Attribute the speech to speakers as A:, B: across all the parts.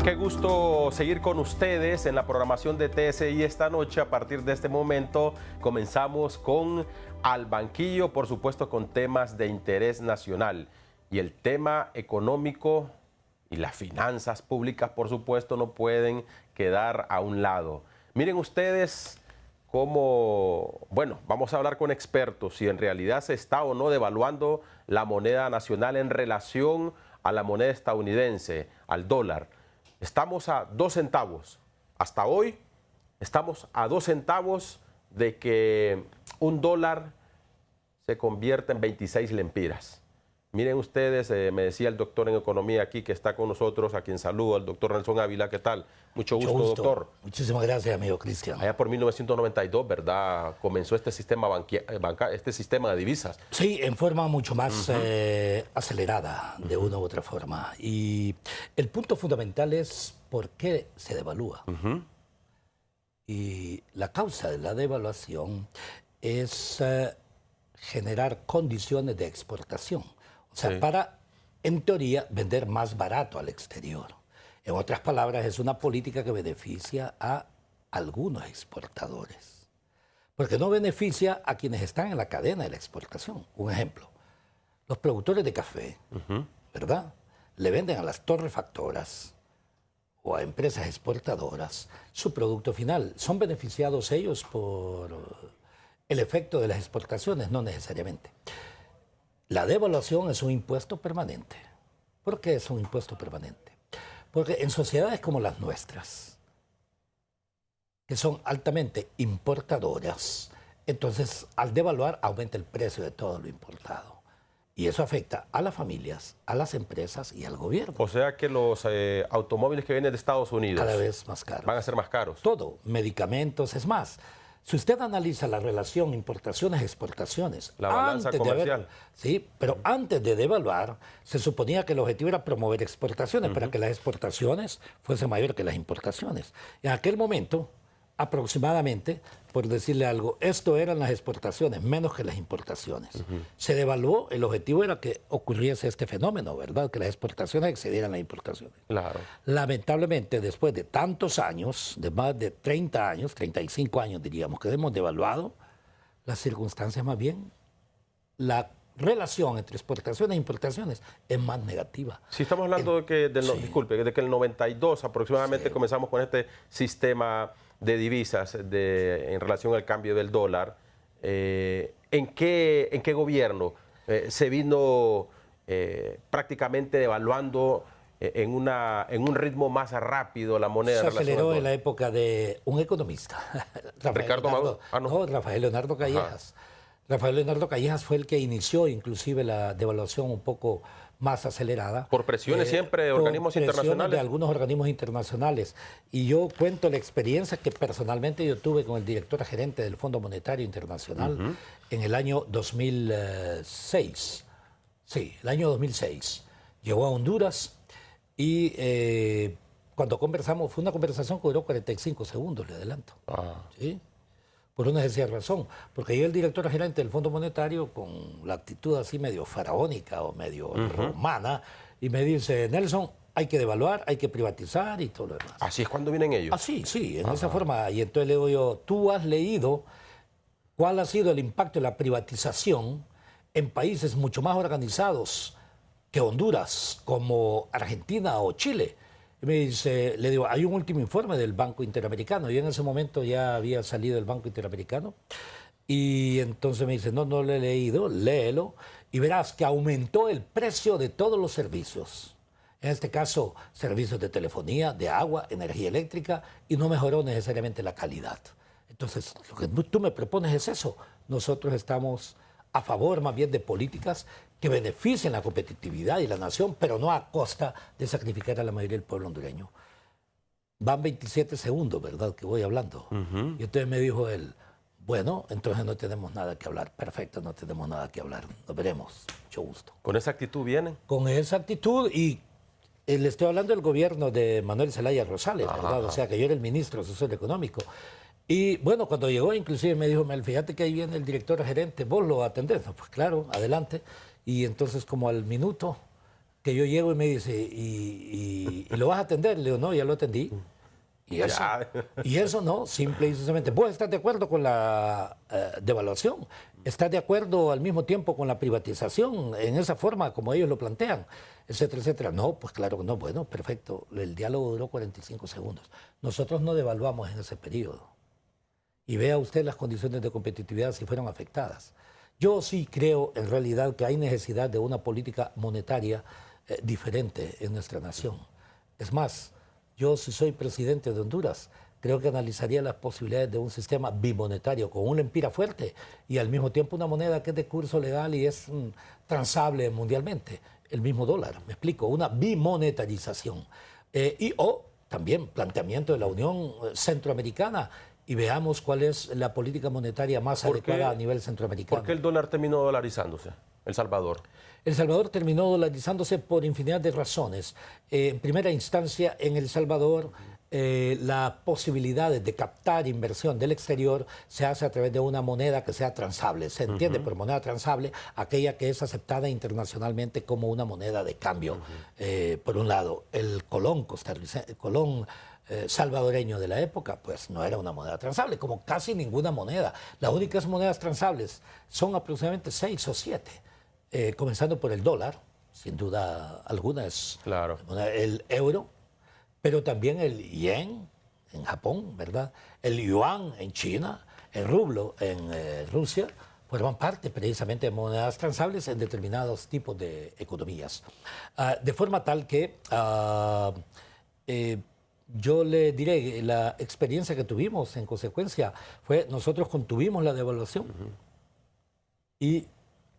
A: Qué gusto seguir con ustedes en la programación de TSI esta noche. A partir de este momento comenzamos con Al Banquillo, por supuesto con temas de interés nacional. Y el tema económico y las finanzas públicas, por supuesto, no pueden quedar a un lado. Miren ustedes cómo, bueno, vamos a hablar con expertos si en realidad se está o no devaluando la moneda nacional en relación a la moneda estadounidense, al dólar. Estamos a 2 centavos. Hasta hoy estamos a 2 centavos de que un dólar se convierta en 26 lempiras. Miren ustedes, me decía el doctor en economía aquí que está con nosotros, a quien saludo, el doctor Nelson Ávila. ¿Qué tal? Mucho gusto, doctor.
B: Muchísimas gracias, amigo Cristian.
A: Allá por 1992, ¿verdad? Comenzó este sistema, este sistema de divisas.
B: Sí, en forma mucho más acelerada, de una u otra forma. Y el punto fundamental es por qué se devalúa. Y la causa de la devaluación es generar condiciones de exportación. O sea, para, en teoría, vender más barato al exterior. En otras palabras, es una política que beneficia a algunos exportadores. Porque no beneficia a quienes están en la cadena de la exportación. Un ejemplo, los productores de café, ¿verdad? Le venden a las torrefactoras o a empresas exportadoras su producto final. ¿Son beneficiados ellos por el efecto de las exportaciones? No necesariamente. La devaluación es un impuesto permanente. ¿Por qué es un impuesto permanente? Porque en sociedades como las nuestras, que son altamente importadoras, entonces al devaluar aumenta el precio de todo lo importado. Y eso afecta a las familias, a las empresas y al gobierno.
A: O sea que los automóviles que vienen de Estados Unidos
B: cada vez más caros.
A: Van a ser más caros.
B: Todo, medicamentos, es más. Si usted analiza la relación importaciones-exportaciones,
A: la balanza comercial.
B: Sí, pero antes de devaluar, se suponía que el objetivo era promover exportaciones para que las exportaciones fuesen mayores que las importaciones. En aquel momento, aproximadamente, por decirle algo, esto eran las exportaciones, menos que las importaciones. Se devaluó, el objetivo era que ocurriese este fenómeno, ¿verdad? Que las exportaciones excedieran las importaciones.
A: Claro.
B: Lamentablemente, después de tantos años, de más de 30 años, 35 años diríamos, que hemos devaluado, las circunstancias más bien, la relación entre exportaciones e importaciones es más negativa.
A: Si estamos hablando de que, disculpe, de que el 92 aproximadamente comenzamos con este sistema de divisas en relación al cambio del dólar. ¿En qué gobierno se vino prácticamente devaluando en un ritmo más rápido la moneda?
B: Se aceleró en la época de un economista, Rafael Leonardo Callejas. Rafael Leonardo Callejas fue el que inició inclusive la devaluación un poco más acelerada.
A: Por presiones siempre de organismos internacionales.
B: De algunos organismos internacionales. Y yo cuento la experiencia que personalmente yo tuve con el director gerente del Fondo Monetario Internacional en el año 2006. Sí, el año 2006. Llegó a Honduras y cuando conversamos, fue una conversación que duró 45 segundos, le adelanto. ¿Sí? Por una sencilla razón, porque yo el director gerente del Fondo Monetario, con la actitud así medio faraónica o medio romana, y me dice, Nelson, hay que devaluar, hay que privatizar y todo lo demás.
A: ¿Así es cuando vienen ellos?
B: Así, sí, en esa forma. Y entonces le digo yo, ¿tú has leído cuál ha sido el impacto de la privatización en países mucho más organizados que Honduras, como Argentina o Chile? Me dice, le digo, hay un último informe del Banco Interamericano. Yo en ese momento ya había salido del Banco Interamericano. Y entonces me dice, no lo he leído, léelo. Y verás que aumentó el precio de todos los servicios. En este caso, servicios de telefonía, de agua, energía eléctrica. Y no mejoró necesariamente la calidad. Entonces, lo que tú me propones es eso. Nosotros estamos a favor más bien de políticas que beneficien la competitividad y la nación, pero no a costa de sacrificar a la mayoría del pueblo hondureño. Van 27 segundos, ¿verdad?, que voy hablando. Y entonces me dijo él, bueno, entonces no tenemos nada que hablar. Perfecto, no tenemos nada que hablar. Nos veremos. Mucho gusto.
A: ¿Con esa actitud vienen?
B: Con esa actitud y le estoy hablando del gobierno de Manuel Zelaya Rosales, ¿verdad? O sea, que yo era el ministro asesor económico. Y bueno, cuando llegó inclusive me dijo, Mel, fíjate que ahí viene el director gerente, vos lo atendés. No, pues claro, adelante. Y entonces como al minuto que yo llego y me dice, ¿y lo vas a atender? Le digo, no, ya lo atendí. Y eso no, simple y sencillamente. ¿Vos estás de acuerdo con la devaluación? ¿Estás de acuerdo al mismo tiempo con la privatización en esa forma como ellos lo plantean? Etcétera, etcétera. No, pues claro que no. Bueno, perfecto. El diálogo duró 45 segundos. Nosotros no devaluamos en ese periodo. Y vea usted las condiciones de competitividad si fueron afectadas. Yo sí creo en realidad que hay necesidad de una política monetaria diferente en nuestra nación. Es más, yo, si soy presidente de Honduras, creo que analizaría las posibilidades de un sistema bimonetario con un lempira fuerte y al mismo tiempo una moneda que es de curso legal y es transable mundialmente. El mismo dólar, me explico, una bimonetarización. O también planteamiento de la Unión Centroamericana y veamos cuál es la política monetaria más adecuada a nivel centroamericano.
A: ¿Por qué el dólar terminó dolarizándose? El Salvador.
B: El Salvador terminó dolarizándose por infinidad de razones. En primera instancia, en El Salvador, la posibilidad de captar inversión del exterior se hace a través de una moneda que sea transable. Se entiende por moneda transable aquella que es aceptada internacionalmente como una moneda de cambio. Por un lado, el colón salvadoreño de la época, pues no era una moneda transable, como casi ninguna moneda. Las únicas monedas transables son aproximadamente 6 o 7. Comenzando por el dólar, sin duda alguna es
A: claro.
B: El euro, pero también el yen en Japón, ¿verdad? El yuan en China, el rublo en Rusia, forman parte precisamente de monedas transables en determinados tipos de economías. De forma tal que yo le diré, la experiencia que tuvimos en consecuencia fue nosotros contuvimos la devaluación y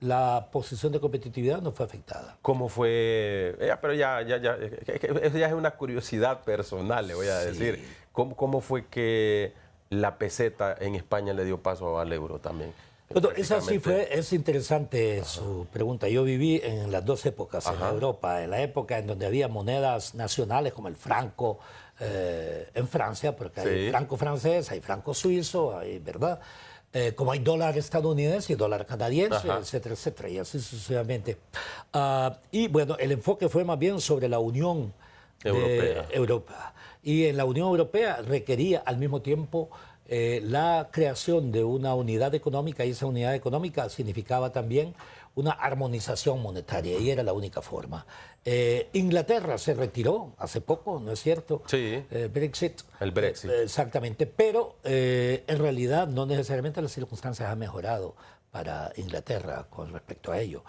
B: la posición de competitividad no fue afectada.
A: ¿Cómo fue? Pero eso ya es una curiosidad personal, le voy a decir. ¿Cómo fue que la peseta en España le dio paso al euro también?
B: Bueno, esa sí es interesante su pregunta. Yo viví en las dos épocas en Europa, en la época en donde había monedas nacionales como el franco en Francia, porque hay franco francés, hay franco suizo, ¿verdad? Como hay dólar estadounidense y dólar canadiense, etcétera, etcétera, y así sucesivamente. Y bueno, el enfoque fue más bien sobre la Unión Europea. Y en la Unión Europea requería al mismo tiempo la creación de una unidad económica, y esa unidad económica significaba también una armonización monetaria, y era la única forma. Inglaterra se retiró hace poco, ¿no es cierto?
A: Sí.
B: Brexit.
A: El Brexit.
B: Exactamente, pero en realidad no necesariamente las circunstancias han mejorado para Inglaterra con respecto a ello.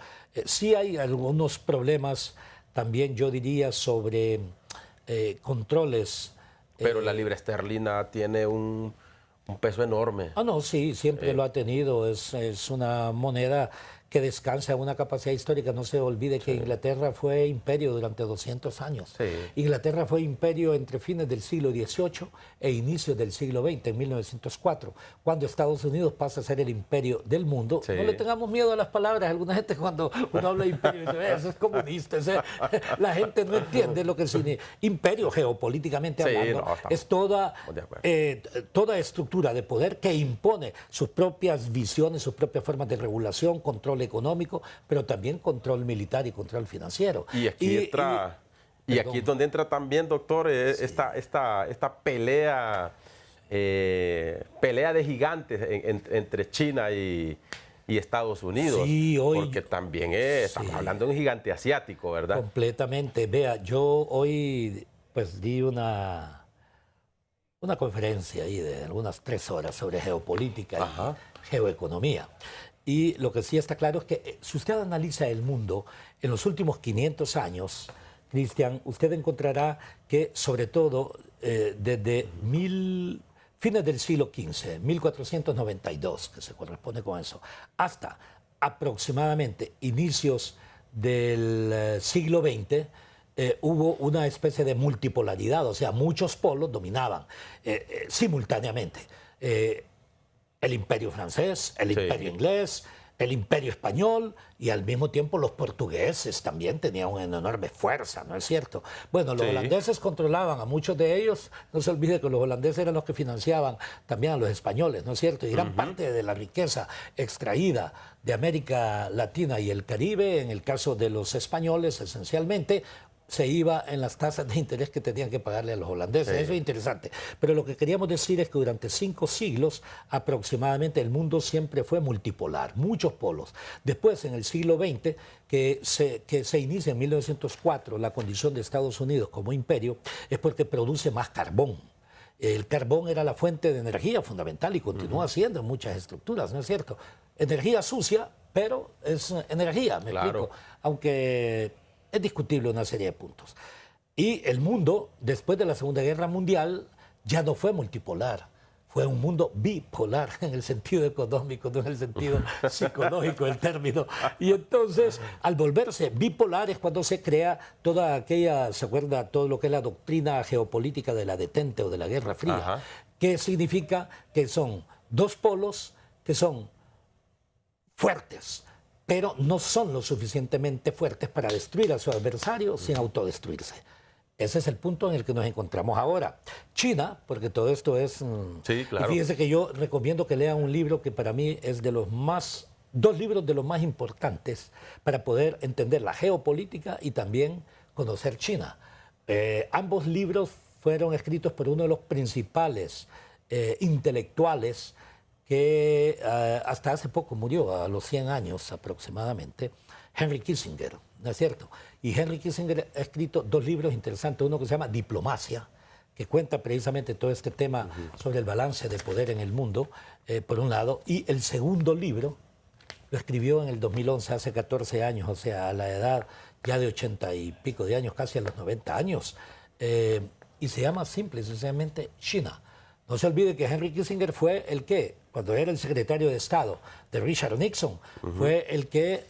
B: Sí hay algunos problemas también, yo diría, sobre controles.
A: Pero la libra esterlina tiene un peso enorme.
B: No, sí, siempre lo ha tenido. Es una moneda que descansa en una capacidad histórica. No se olvide que Inglaterra fue imperio durante 200 años. Inglaterra fue imperio entre fines del siglo XVIII e inicios del siglo XX, en 1904, cuando Estados Unidos pasa a ser el imperio del mundo. No le tengamos miedo a las palabras. Alguna gente cuando uno habla de imperio dice, eso es comunista. La gente no entiende lo que significa. Imperio, geopolíticamente hablando, es toda estructura de poder que impone sus propias visiones, sus propias formas de regulación, control económico, pero también control militar y control financiero.
A: Y aquí aquí es donde entra también, doctor, esta pelea de gigantes entre China y Estados Unidos.
B: Sí, hoy,
A: porque también estamos hablando de un gigante asiático, ¿verdad?
B: Completamente. Vea, yo hoy pues di una conferencia ahí de algunas 3 horas sobre geopolítica y geoeconomía. Y lo que sí está claro es que si usted analiza el mundo en los últimos 500 años, Cristian, usted encontrará que sobre todo desde fines del siglo XV, 1492, que se corresponde con eso, hasta aproximadamente inicios del siglo XX, hubo una especie de multipolaridad, o sea, muchos polos dominaban simultáneamente. El imperio francés, el imperio inglés, el Imperio Español y al mismo tiempo los portugueses también tenían una enorme fuerza, ¿no es cierto? Bueno, los holandeses controlaban a muchos de ellos, no se olvide que los holandeses eran los que financiaban también a los españoles, ¿no es cierto? Y gran parte de la riqueza extraída de América Latina y el Caribe, en el caso de los españoles esencialmente, se iba en las tasas de interés que tenían que pagarle a los holandeses. Eso es interesante. Pero lo que queríamos decir es que durante 5 siglos aproximadamente el mundo siempre fue multipolar, muchos polos. Después, en el siglo XX, que se inicia en 1904 la condición de Estados Unidos como imperio, es porque produce más carbón. El carbón era la fuente de energía fundamental y continúa siendo en muchas estructuras, ¿no es cierto? Energía sucia, pero es energía, me explico. Aunque es discutible una serie de puntos. Y el mundo, después de la Segunda Guerra Mundial, ya no fue multipolar. Fue un mundo bipolar en el sentido económico, no en el sentido psicológico del término. Y entonces, al volverse bipolar es cuando se crea toda aquella, ¿se acuerda? Todo lo que es la doctrina geopolítica de la detente o de la Guerra Fría, que significa que son dos polos que son fuertes, pero no son lo suficientemente fuertes para destruir a su adversario sin autodestruirse. Ese es el punto en el que nos encontramos ahora. China, porque todo esto es...
A: Sí, claro.
B: Y fíjese que yo recomiendo que lean un libro que para mí es de los más... 2 libros de los más importantes para poder entender la geopolítica y también conocer China. Ambos libros fueron escritos por uno de los principales intelectuales que hasta hace poco murió, a los 100 años aproximadamente, Henry Kissinger, ¿no es cierto? Y Henry Kissinger ha escrito 2 libros interesantes, uno que se llama Diplomacia, que cuenta precisamente todo este tema sobre el balance de poder en el mundo, por un lado, y el segundo libro lo escribió en el 2011, hace 14 años, o sea, a la edad ya de 80 y pico de años, casi a los 90 años, y se llama simple y sencillamente China. No se olvide que Henry Kissinger fue el que, cuando era el secretario de Estado de Richard Nixon, fue el que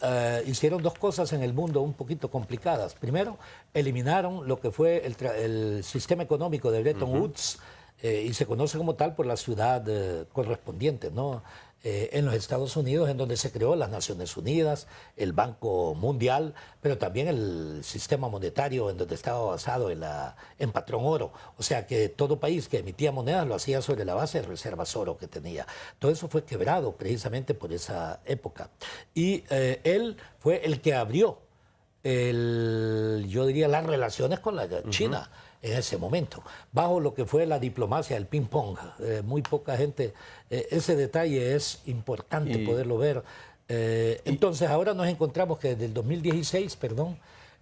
B: hicieron 2 cosas en el mundo un poquito complicadas. Primero, eliminaron lo que fue el sistema económico de Bretton Woods, y se conoce como tal por la ciudad correspondiente, ¿no? En los Estados Unidos, en donde se creó las Naciones Unidas, el Banco Mundial, pero también el sistema monetario en donde estaba basado en patrón oro. O sea que todo país que emitía monedas lo hacía sobre la base de reservas oro que tenía. Todo eso fue quebrado precisamente por esa época. Y él fue el que abrió, yo diría, las relaciones con la China en ese momento, bajo lo que fue la diplomacia, el ping-pong. Muy poca gente, ese detalle es importante poderlo ver. Entonces ahora nos encontramos que desde el 2016,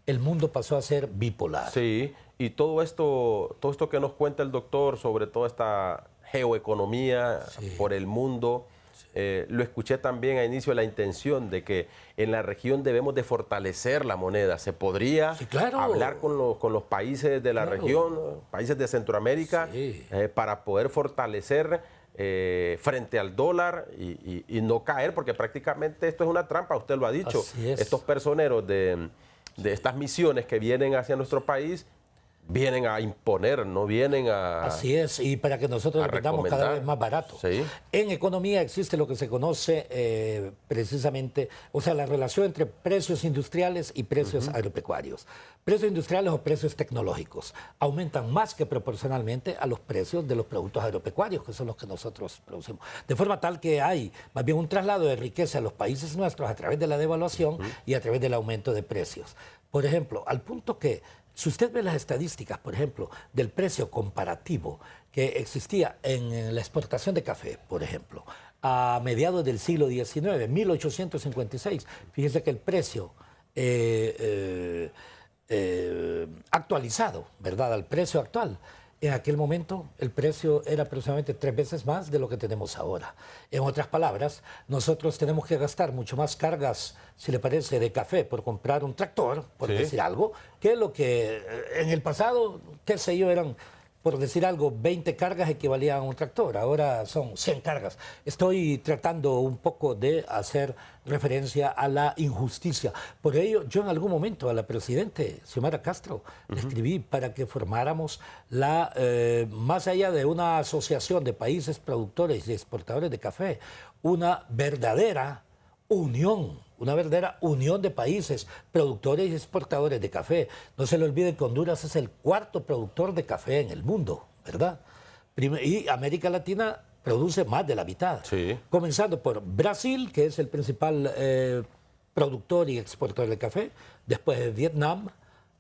B: el mundo pasó a ser bipolar.
A: Sí, y todo esto que nos cuenta el doctor sobre toda esta geoeconomía por el mundo, lo escuché también a inicio de la intención de que en la región debemos de fortalecer la moneda. ¿Se podría hablar con los países de la región, países de Centroamérica, para poder fortalecer frente al dólar y no caer? Porque prácticamente esto es una trampa, usted lo ha dicho. Estos personeros de estas misiones que vienen hacia nuestro país vienen a imponer, no vienen a...
B: Así es, y para que nosotros lo vendamos cada vez más barato. En economía existe lo que se conoce precisamente, o sea, la relación entre precios industriales y precios agropecuarios. Precios industriales o precios tecnológicos aumentan más que proporcionalmente a los precios de los productos agropecuarios, que son los que nosotros producimos. De forma tal que hay más bien un traslado de riqueza a los países nuestros a través de la devaluación y a través del aumento de precios. Por ejemplo, al punto que si usted ve las estadísticas, por ejemplo, del precio comparativo que existía en la exportación de café, por ejemplo, a mediados del siglo XIX, 1856, fíjese que el precio actualizado, ¿verdad?, al precio actual, en aquel momento el precio era aproximadamente 3 veces más de lo que tenemos ahora. En otras palabras, nosotros tenemos que gastar mucho más cargas, si le parece, de café por comprar un tractor, por decir algo, que lo que en el pasado, qué sé yo, eran, por decir algo, 20 cargas equivalían a un tractor. Ahora son 100 cargas. Estoy tratando un poco de hacer referencia a la injusticia. Por ello, yo en algún momento a la presidente Xiomara Castro le escribí para que formáramos más allá de una asociación de países productores y exportadores de café, una verdadera unión, una verdadera unión de países, productores y exportadores de café. No se le olvide que Honduras es el cuarto productor de café en el mundo, ¿verdad? Y América Latina produce más de la mitad.
A: Sí.
B: Comenzando por Brasil, que es el principal productor y exportador de café, después Vietnam,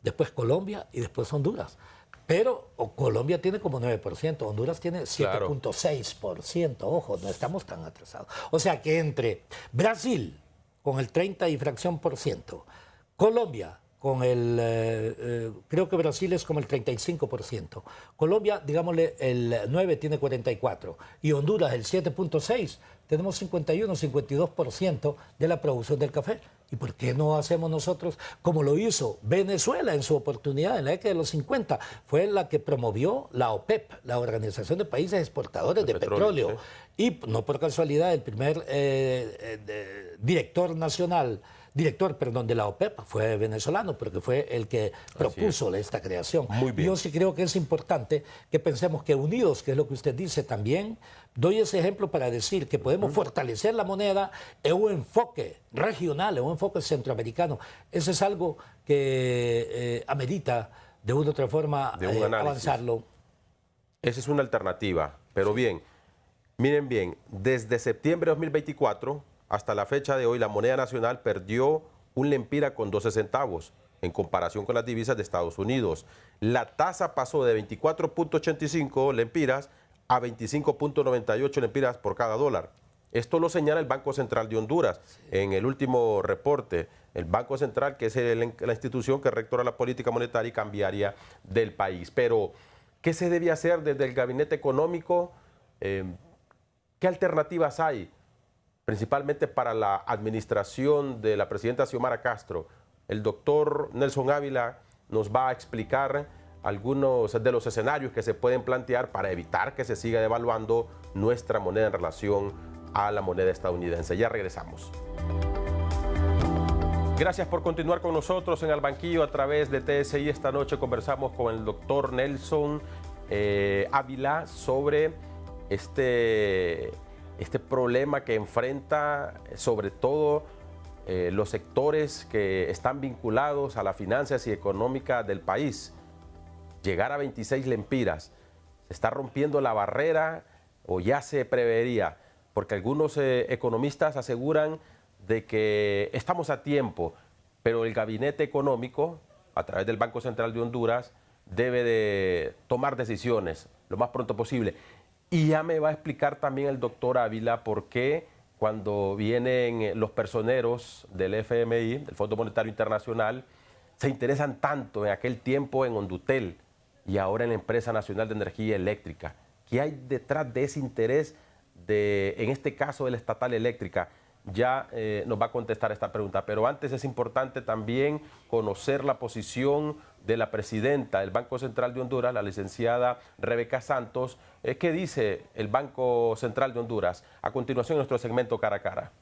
B: después Colombia y después Honduras. Pero Colombia tiene como 9%, Honduras tiene 7.6%, ojo, no estamos tan atrasados. O sea que entre Brasil con el 30 y fracción por ciento, Colombia con el, creo que Brasil es como el 35%, Colombia, digámosle, el 9 tiene 44% y Honduras el 7.6%, tenemos 51, 52% de la producción del café. ¿Y por qué no hacemos nosotros como lo hizo Venezuela en su oportunidad en la década de los 50? Fue la que promovió la OPEP, la Organización de Países Exportadores de Petróleo. Sí. Y no por casualidad el primer director de la OPEP fue venezolano, porque fue el que propuso esta creación.
A: Muy bien.
B: Yo sí creo que es importante que pensemos que unidos, que es lo que usted dice también, doy ese ejemplo para decir que podemos fortalecer la moneda en un enfoque regional, en un enfoque centroamericano. Eso es algo que amerita de una u otra forma avanzarlo.
A: Esa es una alternativa, pero bien, miren bien, desde septiembre de 2024 hasta la fecha de hoy la moneda nacional perdió un lempira con 12 centavos en comparación con las divisas de Estados Unidos. La tasa pasó de 24.85 lempiras a 25.98 lempiras por cada dólar. Esto lo señala el Banco Central de Honduras en el último reporte. El Banco Central, que es la institución que rectora la política monetaria y cambiaria del país. Pero, ¿qué se debe hacer desde el gabinete económico? ¿Qué alternativas hay? Principalmente para la administración de la presidenta Xiomara Castro. El doctor Nelson Ávila nos va a explicar algunos de los escenarios que se pueden plantear para evitar que se siga devaluando nuestra moneda en relación a la moneda estadounidense. Ya regresamos. Gracias por continuar con nosotros en Al Banquillo a través de TSI. Esta noche conversamos con el doctor Nelson Ávila sobre este problema que enfrenta sobre todo los sectores que están vinculados a las finanzas y económicas del país. Llegar a 26 lempiras, se está rompiendo la barrera o ya se prevería, porque algunos economistas aseguran de que estamos a tiempo, pero el gabinete económico, a través del Banco Central de Honduras, debe de tomar decisiones lo más pronto posible. Y ya me va a explicar también el doctor Ávila por qué cuando vienen los personeros del FMI, del Fondo Monetario Internacional, se interesan tanto en aquel tiempo en Hondutel y ahora en la Empresa Nacional de Energía Eléctrica. ¿Qué hay detrás de ese interés, en este caso de la estatal eléctrica? Ya nos va a contestar esta pregunta, pero antes es importante también conocer la posición de la presidenta del Banco Central de Honduras, la licenciada Rebeca Santos. ¿Qué dice el Banco Central de Honduras? A continuación, nuestro segmento Cara a Cara.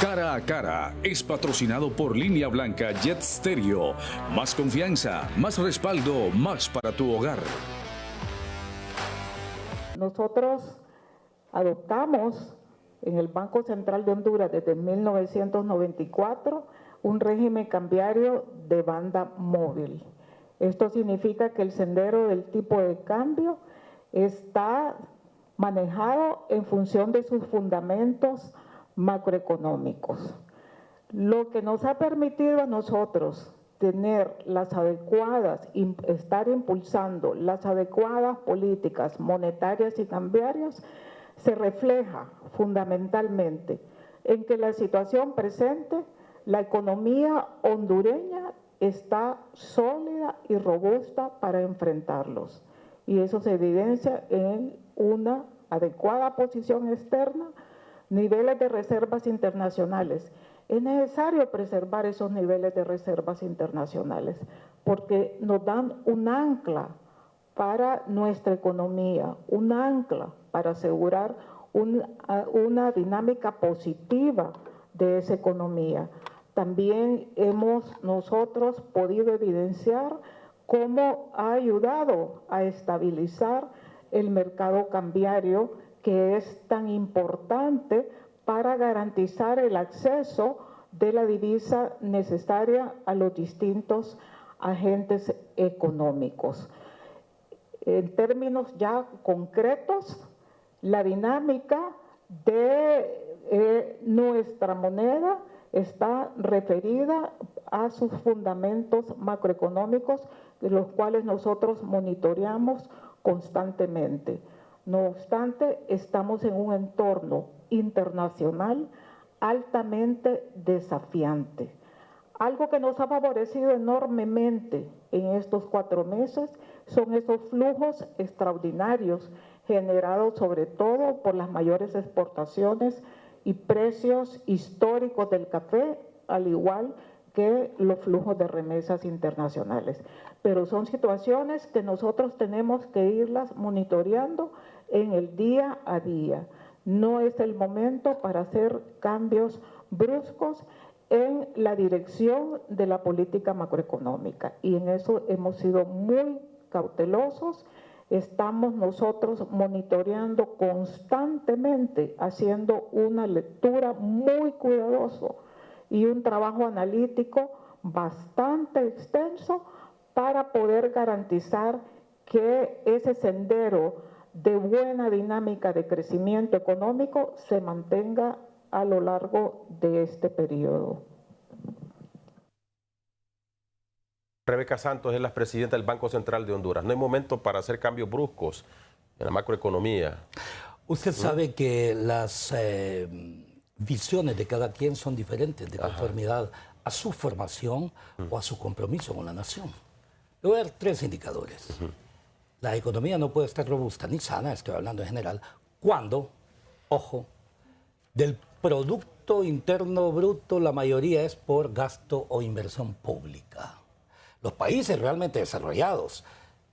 C: Cara a Cara es patrocinado por Línea Blanca Jet Stereo. Más confianza, más respaldo, más para tu hogar.
D: Nosotros adoptamos en el Banco Central de Honduras desde 1994 un régimen cambiario de banda móvil. Esto significa que el sendero del tipo de cambio está manejado en función de sus fundamentos macroeconómicos. Lo que nos ha permitido a nosotros tener las adecuadas, estar impulsando las adecuadas políticas monetarias y cambiarias, se refleja fundamentalmente en que la situación presente, la economía hondureña está sólida y robusta para enfrentarlos. Y eso se evidencia en una adecuada posición externa, niveles de reservas internacionales. Es necesario preservar esos niveles de reservas internacionales porque nos dan un ancla para nuestra economía, un ancla para asegurar una dinámica positiva de esa economía. También hemos nosotros podido evidenciar cómo ha ayudado a estabilizar el mercado cambiario, que es tan importante para garantizar el acceso de la divisa necesaria a los distintos agentes económicos. En términos ya concretos, la dinámica de nuestra moneda está referida a sus fundamentos macroeconómicos, de los cuales nosotros monitoreamos constantemente. No obstante, estamos en un entorno internacional altamente desafiante. Algo que nos ha favorecido enormemente en estos 4 meses son esos flujos extraordinarios generados sobre todo por las mayores exportaciones y precios históricos del café, al igual que los flujos de remesas internacionales. Pero son situaciones que nosotros tenemos que irlas monitoreando en el día a día. No es el momento para hacer cambios bruscos en la dirección de la política macroeconómica, y en eso hemos sido muy cautelosos. Estamos nosotros monitoreando constantemente, haciendo una lectura muy cuidadosa y un trabajo analítico bastante extenso para poder garantizar que ese sendero de buena dinámica de crecimiento económico se mantenga a lo largo de este periodo.
A: Rebeca Santos es la presidenta del Banco Central de Honduras. No hay momento para hacer cambios bruscos en la macroeconomía.
B: Usted sabe que las visiones de cada quien son diferentes de conformidad a su formación o a su compromiso con la nación. Le voy a dar 3 indicadores. La economía no puede estar robusta ni sana, estoy hablando en general, cuando, ojo, del Producto Interno Bruto la mayoría es por gasto o inversión pública. Los países realmente desarrollados,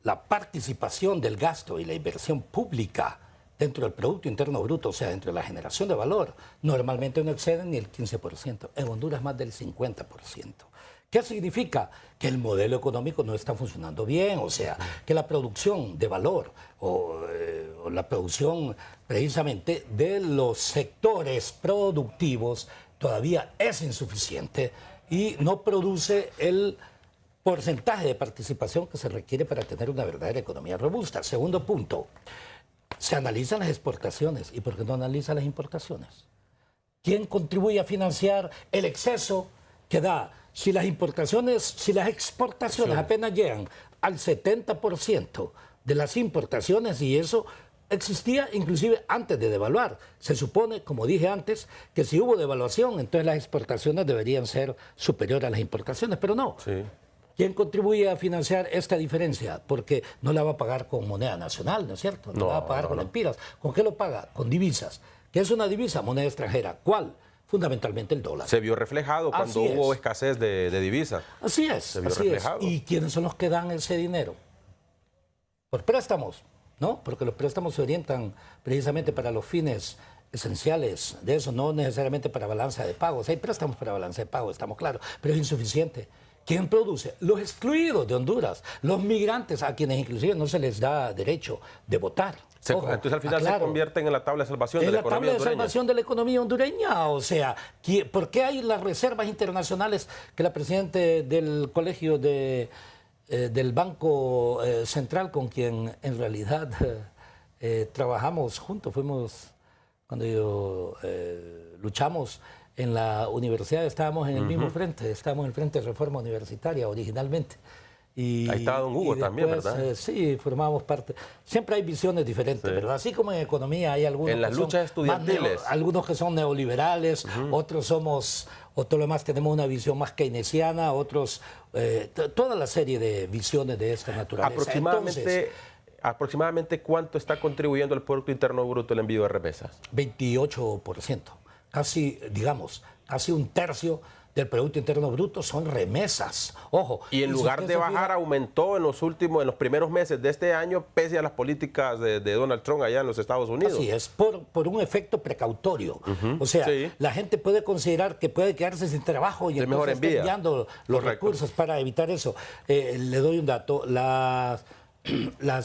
B: la participación del gasto y la inversión pública dentro del Producto Interno Bruto, o sea, dentro de la generación de valor, normalmente no exceden ni el 15%. En Honduras más del 50%. ¿Qué significa? Que el modelo económico no está funcionando bien, o sea, que la producción de valor o la producción precisamente de los sectores productivos todavía es insuficiente y no produce el porcentaje de participación que se requiere para tener una verdadera economía robusta. Segundo punto, se analizan las exportaciones. ¿Y por qué no analizan las importaciones? ¿Quién contribuye a financiar el exceso que da? Si las exportaciones apenas llegan al 70% de las importaciones, y eso existía inclusive antes de devaluar. Se supone, como dije antes, que si hubo devaluación, entonces las exportaciones deberían ser superiores a las importaciones, pero no.
A: Sí.
B: ¿Quién contribuye a financiar esta diferencia? Porque no la va a pagar con moneda nacional, ¿no es cierto? No la va a pagar con empiras. ¿Con qué lo paga? Con divisas. ¿Qué es una divisa? Moneda extranjera. ¿Cuál? Fundamentalmente el dólar.
A: Se vio reflejado cuando hubo escasez de divisas.
B: Así es, se vio reflejado. ¿Y quiénes son los que dan ese dinero? Por préstamos, ¿no? Porque los préstamos se orientan precisamente para los fines esenciales de eso, no necesariamente para balanza de pagos. Hay préstamos para balanza de pagos, estamos claros, pero es insuficiente. ¿Quién produce? Los excluidos de Honduras, los migrantes a quienes inclusive no se les da derecho de votar.
A: Entonces al final se convierten en la tabla de salvación de la economía hondureña. En la tabla de salvación
B: de la economía hondureña. O sea, ¿por qué hay las reservas internacionales que la presidenta del colegio del Banco Central, con quien en realidad trabajamos juntos, cuando luchamos en la universidad, estábamos en el mismo frente, estábamos en el Frente de Reforma Universitaria originalmente.
A: Y ahí estaba don Hugo después, también, ¿verdad?
B: Sí, formábamos parte. Siempre hay visiones diferentes, ¿verdad? Así como en economía hay algunos
A: en las luchas estudiantiles.
B: Algunos que son neoliberales, otros lo demás tenemos una visión más keynesiana, otros, toda la serie de visiones de esta naturaleza.
A: Aproximadamente ¿cuánto está contribuyendo el Producto Interno Bruto el envío de remesas?
B: 28%. Casi, digamos, casi un tercio del Producto Interno Bruto son remesas. Ojo.
A: Y en lugar de bajar, aumentó en los primeros meses de este año, pese a las políticas de Donald Trump allá en los Estados Unidos.
B: Así es, por un efecto precautorio. O sea, la gente puede considerar que puede quedarse sin trabajo y entonces está enviando los recursos para evitar eso. Le doy un dato. Las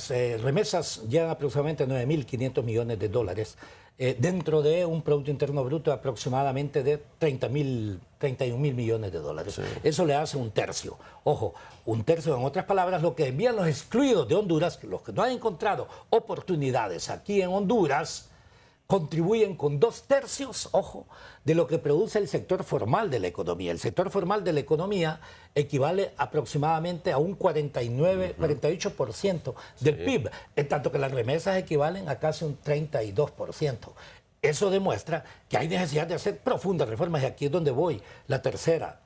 B: remesas llegan aproximadamente a $9.500 millones. dentro de un Producto Interno Bruto de aproximadamente de 31 mil millones de dólares. Sí. Eso le hace un tercio. Ojo, un tercio, en otras palabras, lo que envían los excluidos de Honduras, los que no han encontrado oportunidades aquí en Honduras, contribuyen con 2/3, ojo, de lo que produce el sector formal de la economía. El sector formal de la economía equivale aproximadamente a un 48% del PIB, en tanto que las remesas equivalen a casi un 32%. Eso demuestra que hay necesidad de hacer profundas reformas, y aquí es donde voy. La tercera,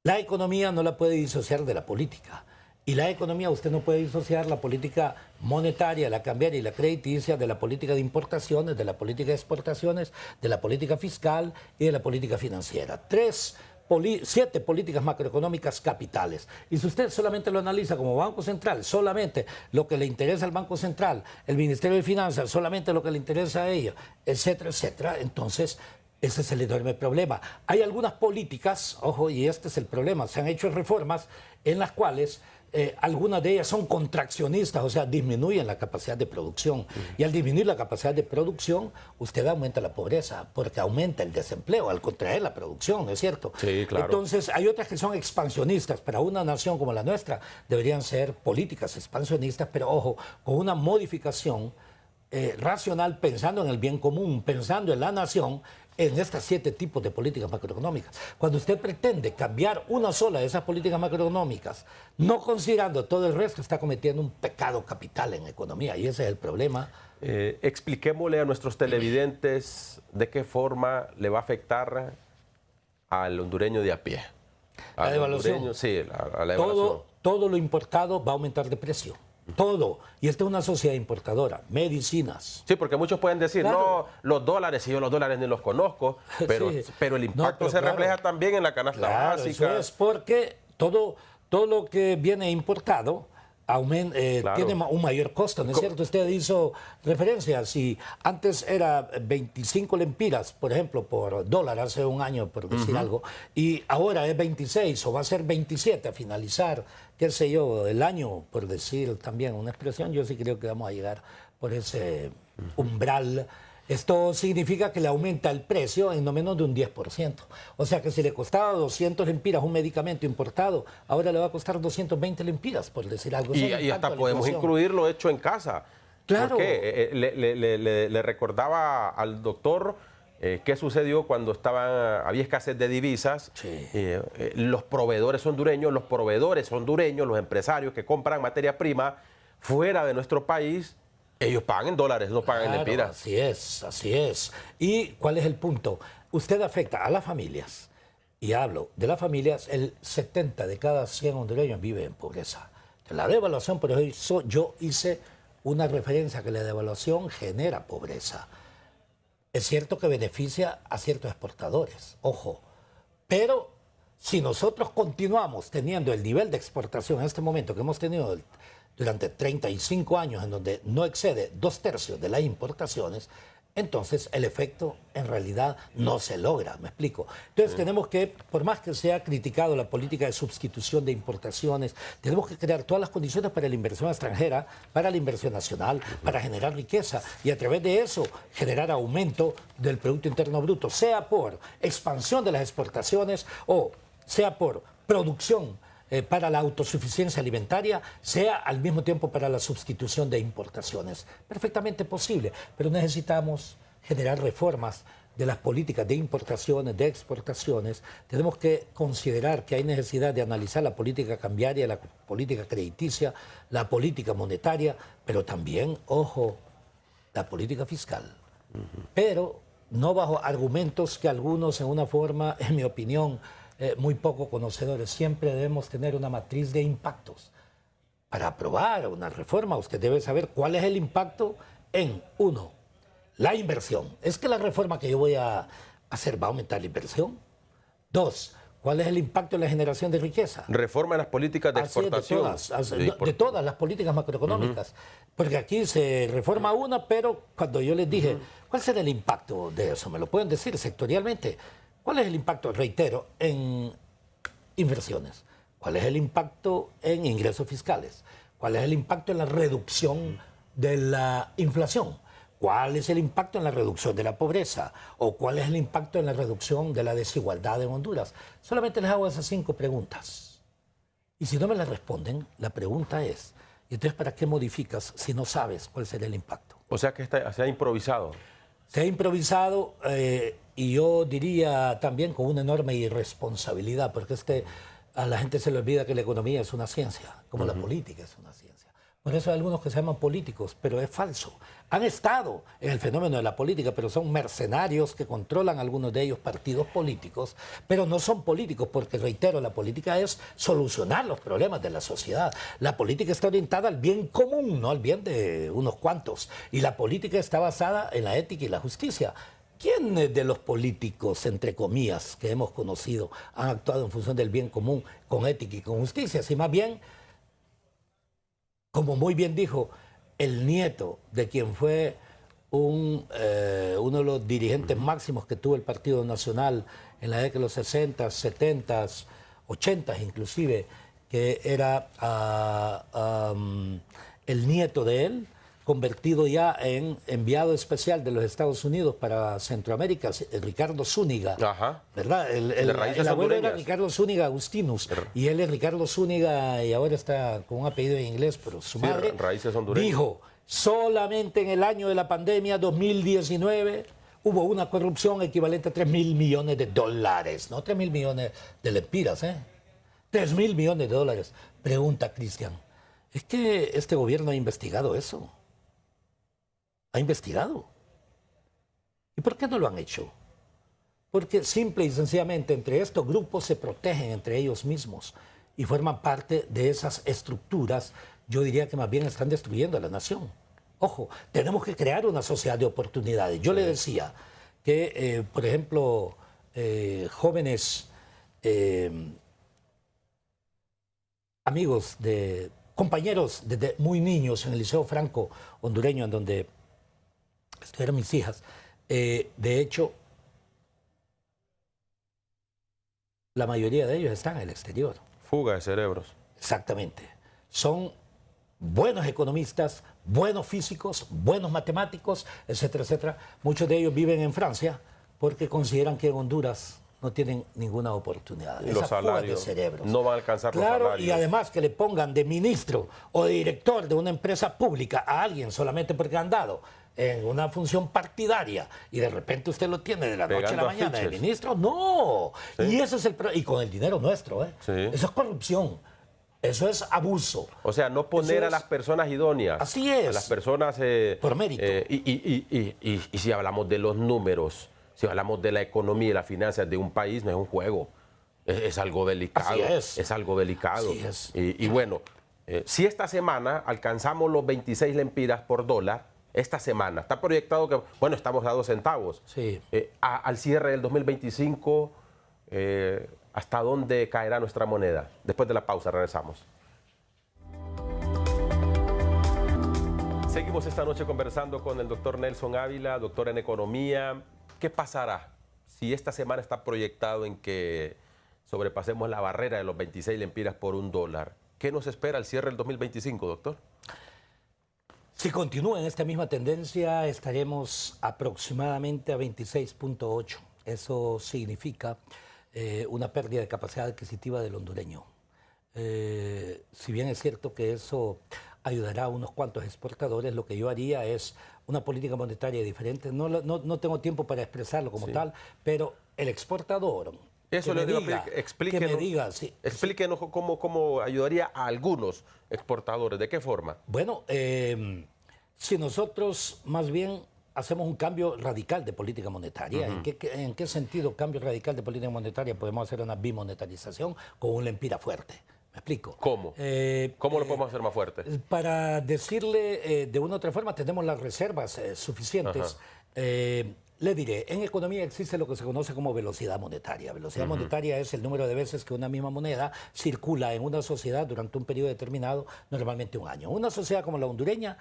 B: la economía no la puede disociar de la política. Y la economía, usted no puede disociar la política monetaria, la cambiaria y la crediticia de la política de importaciones, de la política de exportaciones, de la política fiscal y de la política financiera. 7 políticas macroeconómicas capitales. Y si usted solamente lo analiza como Banco Central, solamente lo que le interesa al Banco Central, el Ministerio de Finanzas, solamente lo que le interesa a ella, etcétera, etcétera, entonces ese es el enorme problema. Hay algunas políticas, ojo, y este es el problema, se han hecho reformas en las cuales algunas de ellas son contraccionistas, o sea, disminuyen la capacidad de producción. Y al disminuir la capacidad de producción, usted aumenta la pobreza, porque aumenta el desempleo al contraer la producción, ¿no es cierto?
A: Sí, claro.
B: Entonces, hay otras que son expansionistas. Para una nación como la nuestra, deberían ser políticas expansionistas, pero ojo, con una modificación racional, pensando en el bien común, pensando en la nación, en estos 7 tipos de políticas macroeconómicas. Cuando usted pretende cambiar una sola de esas políticas macroeconómicas, no considerando todo el resto, está cometiendo un pecado capital en economía, y ese es el problema.
A: Expliquémosle a nuestros televidentes de qué forma le va a afectar al hondureño de a pie.
B: La devaluación.
A: Sí, la devaluación.
B: Todo lo importado va a aumentar de precio. Todo. Y esta es una sociedad importadora. Medicinas.
A: Sí, porque muchos pueden decir, claro, no, los dólares, y yo los dólares ni los conozco, pero, sí, pero el impacto se refleja también en la canasta básica.
B: Eso es porque todo lo que viene importado tiene un mayor costo, ¿no es cierto? Usted hizo referencia, si antes era 25 lempiras, por ejemplo, por dólar hace un año, por decir algo, y ahora es 26 o va a ser 27 a finalizar, qué sé yo, el año, por decir también una expresión, yo sí creo que vamos a llegar por ese umbral. Esto significa que le aumenta el precio en no menos de un 10%. O sea que si le costaba 200 lempiras un medicamento importado, ahora le va a costar 220 lempiras, por decir algo.
A: Y hasta podemos incluir lo hecho en casa.
B: Claro.
A: Porque le recordaba al doctor qué sucedió cuando había escasez de divisas.
B: Sí.
A: Los proveedores hondureños, los empresarios que compran materia prima fuera de nuestro país, ellos pagan en dólares, no pagan en lempiras.
B: Así es. ¿Y cuál es el punto? Usted afecta a las familias, y hablo de las familias, el 70 de cada 100 hondureños vive en pobreza. La devaluación, por eso yo hice una referencia a que la devaluación genera pobreza. Es cierto que beneficia a ciertos exportadores, ojo, pero si nosotros continuamos teniendo el nivel de exportación en este momento que hemos tenido durante 35 años, en donde no excede 2/3 de las importaciones, entonces el efecto en realidad no se logra, ¿me explico? Entonces tenemos que, por más que se ha criticado la política de sustitución de importaciones, tenemos que crear todas las condiciones para la inversión extranjera, para la inversión nacional, para generar riqueza y a través de eso generar aumento del Producto Interno Bruto, sea por expansión de las exportaciones o sea por producción para la autosuficiencia alimentaria, sea al mismo tiempo para la sustitución de importaciones. Perfectamente posible, pero necesitamos generar reformas de las políticas de importaciones, de exportaciones. Tenemos que considerar que hay necesidad de analizar la política cambiaria, la política crediticia, la política monetaria, pero también, ojo, la política fiscal. Pero no bajo argumentos que algunos en una forma, en mi opinión, muy poco conocedores. Siempre debemos tener una matriz de impactos. Para aprobar una reforma, usted debe saber cuál es el impacto en, 1, la inversión. ¿Es que la reforma que yo voy a hacer va a aumentar la inversión? 2, ¿cuál es el impacto en la generación de riqueza?
A: Reforma en las políticas de exportación.
B: De todas las políticas macroeconómicas. Porque aquí se reforma una, pero cuando yo les dije, ¿cuál será el impacto de eso? ¿Me lo pueden decir sectorialmente? ¿Cuál es el impacto, reitero, en inversiones? ¿Cuál es el impacto en ingresos fiscales? ¿Cuál es el impacto en la reducción de la inflación? ¿Cuál es el impacto en la reducción de la pobreza? ¿O cuál es el impacto en la reducción de la desigualdad en Honduras? Solamente les hago esas 5 preguntas. Y si no me las responden, la pregunta es, ¿y entonces para qué modificas si no sabes cuál será el impacto?
A: O sea que se ha improvisado.
B: Se ha improvisado y yo diría también con una enorme irresponsabilidad, porque a la gente se le olvida que la economía es una ciencia, como la política es una ciencia. Por eso hay algunos que se llaman políticos, pero es falso. Han estado en el fenómeno de la política, pero son mercenarios que controlan algunos de ellos partidos políticos, pero no son políticos, porque reitero, la política es solucionar los problemas de la sociedad. La política está orientada al bien común, no al bien de unos cuantos. Y la política está basada en la ética y la justicia. ¿Quién de los políticos, entre comillas, que hemos conocido, han actuado en función del bien común, con ética y con justicia? Si más bien, como muy bien dijo el nieto de quien fue uno de los dirigentes máximos que tuvo el Partido Nacional en la década de los 60, 70, 80 inclusive, que era el nieto de él, convertido ya en enviado especial de los Estados Unidos para Centroamérica, Ricardo Zúñiga.
A: Ajá.
B: ¿Verdad? El abuelo era Ricardo Zúñiga Agustinus, y él es Ricardo Zúñiga, y ahora está con un apellido en inglés, pero su madre
A: raíces hondureñas.
B: Dijo, solamente en el año de la pandemia 2019 hubo una corrupción equivalente a $3.000 millones, no 3.000 millones de lempiras, 3.000 millones de dólares. Pregunta Cristian, ¿es que este gobierno ha investigado eso? ¿Ha investigado? ¿Y por qué no lo han hecho? Porque simple y sencillamente entre estos grupos se protegen entre ellos mismos y forman parte de esas estructuras. Yo diría que más bien están destruyendo a la nación. Ojo, tenemos que crear una sociedad de oportunidades. Yo le decía que, por ejemplo, jóvenes amigos compañeros desde muy niños en el Liceo Franco hondureño, en donde estudiaron mis hijas, de hecho, la mayoría de ellos están en el exterior.
A: Fuga de cerebros.
B: Exactamente. Son buenos economistas, buenos físicos, buenos matemáticos, etcétera, etcétera. Muchos de ellos viven en Francia porque consideran que en Honduras no tienen ninguna oportunidad.
A: Y los salarios
B: de cerebros.
A: no van a alcanzar los salarios.
B: Y además que le pongan de ministro o de director de una empresa pública a alguien solamente porque han dado en una función partidaria y de repente usted lo tiene de la noche a la mañana de ministro. No. Sí. Y eso es y con el dinero nuestro,
A: Sí.
B: Eso es corrupción. Eso es abuso.
A: O sea, no poner a las personas idóneas.
B: Así es.
A: A las personas...
B: por mérito.
A: Y si hablamos de los números, si hablamos de la economía y las finanzas de un país, no es un juego. Es algo delicado.
B: Así es.
A: Es algo delicado.
B: Así es.
A: Y bueno, si esta semana alcanzamos los 26 lempiras por dólar, esta semana está proyectado que, bueno, estamos a 2 centavos.
B: Sí.
A: Al cierre del 2025... ¿hasta dónde caerá nuestra moneda? Después de la pausa regresamos. Seguimos esta noche conversando con el doctor Nelson Ávila, doctor en economía. ¿Qué pasará si esta semana está proyectado en que sobrepasemos la barrera de los 26 lempiras por $1? ¿Qué nos espera al cierre del 2025, doctor?
B: Si continúa en esta misma tendencia, estaremos aproximadamente a 26.8. Eso significa una pérdida de capacidad adquisitiva del hondureño. Si bien es cierto que eso ayudará a unos cuantos exportadores, lo que yo haría es una política monetaria diferente. No tengo tiempo para expresarlo como tal, pero el exportador...
A: Eso le digo, explíquenos cómo ayudaría a algunos exportadores. ¿De qué forma?
B: Bueno, si nosotros más bien hacemos un cambio radical de política monetaria. ¿En qué sentido cambio radical de política monetaria? Podemos hacer una bimonetarización con un lempira fuerte. ¿Me explico?
A: ¿Cómo? ¿Cómo lo podemos hacer más fuerte?
B: Para decirle de una u otra forma, tenemos las reservas suficientes. Le diré, en economía existe lo que se conoce como velocidad monetaria. Velocidad monetaria es el número de veces que una misma moneda circula en una sociedad durante un periodo determinado, normalmente un año. Una sociedad como la hondureña